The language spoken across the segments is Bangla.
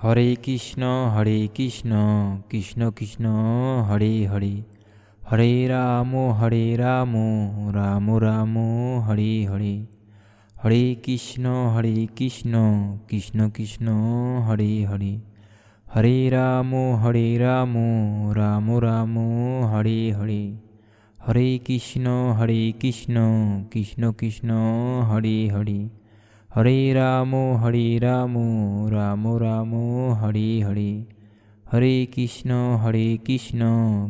হরে কৃষ্ণ কৃষ্ণ কৃষ্ণ হরে হরে, হরে রাম রাম রাম হরে হরে, হরে কৃষ্ণ কৃষ্ণ কৃষ্ণ হরে হরে, হরে রাম রাম রাম হরে হরে, হরে কৃষ্ণ কৃষ্ণ কৃষ্ণ হরে হরে, হরে রাম রাম রাম হরে হরে, হরে কৃষ্ণ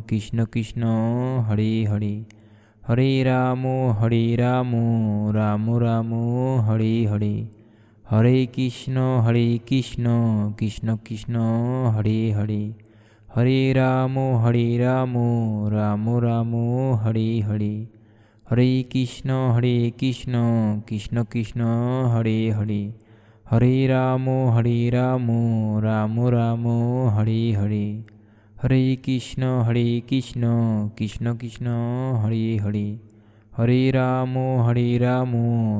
কৃষ্ণ কৃষ্ণ হরে হরে, হরে রাম রাম রাম হরে হরে, হরে কৃষ্ণ কৃষ্ণ কৃষ্ণ হরে হরে, হরে রাম রাম রাম হরে হরে, হরে কৃষ্ণ কৃষ্ণ কৃষ্ণ হরে হরে, হরে রাম রাম রাম হরে হরে, হরে কৃষ্ণ কৃষ্ণ কৃষ্ণ হরে হরে, হরে রাম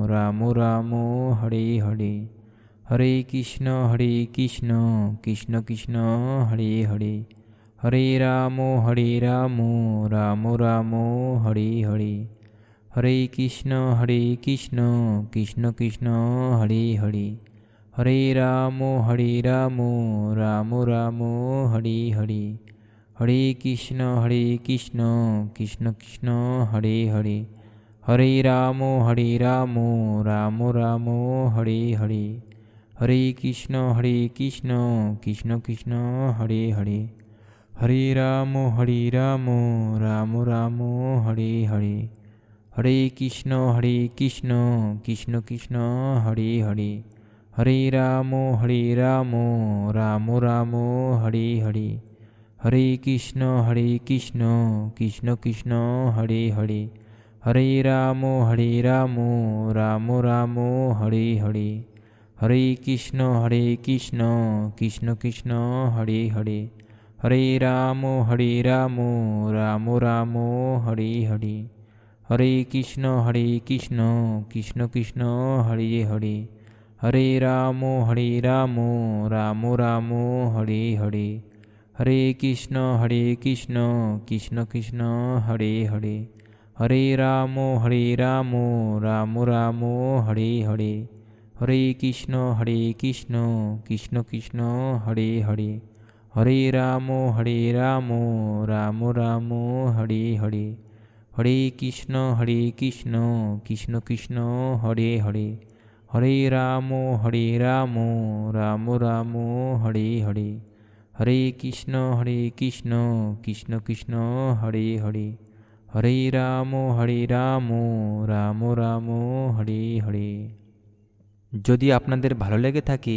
রাম রাম হরে হরে, হরে কৃষ্ণ কৃষ্ণ কৃষ্ণ হরে হরে, হরে রাম রাম রাম হরে হরে, হরে কৃষ্ণ কৃষ্ণ কৃষ্ণ হরে হরে, হরে রাম রাম রাম হরে হরে, হরে কৃষ্ণ কৃষ্ণ কৃষ্ণ হরে হরে, হরে রাম রাম রাম হরে হরে, হরে কৃষ্ণ কৃষ্ণ কৃষ্ণ হরে হরে, হরে রাম রাম রাম হরে হরে, হরে কৃষ্ণ কৃষ্ণ কৃষ্ণ হরে হরে, হরে রাম রাম রাম হরে হরে, হরে কৃষ্ণ কৃষ্ণ কৃষ্ণ হরে হরে, হরে রাম রাম রাম হরে হরে, হরে কৃষ্ণ কৃষ্ণ কৃষ্ণ হরে হরে, হরে রাম রাম রাম হরে হরে, হরে কৃষ্ণ কৃষ্ণ কৃষ্ণ হরে হরে, হরে রাম রাম রাম হরে হরে, হরে কৃষ্ণ কৃষ্ণ হরে হরে, হরে রাম রাম রাম হরে হরে, হরে কৃষ্ণ কৃষ্ণ হরে হরে, হরে রাম রাম রাম হরে হরে, হরে কৃষ্ণ কৃষ্ণ হরে হরে, হরে রাম রাম রাম হরে হরে, হরে কৃষ্ণ কৃষ্ণ হরে হরে, হরে রাম রাম রাম হরে হরে। যদি আপনাদের ভালো লেগে থাকে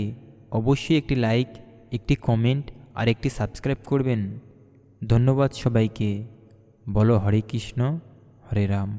অবশ্যই একটি লাইক, একটি কমেন্ট আর একটি সাবস্ক্রাইব করবেন। ধন্যবাদ সবাইকে। বলো হরে কৃষ্ণ হরে রাম।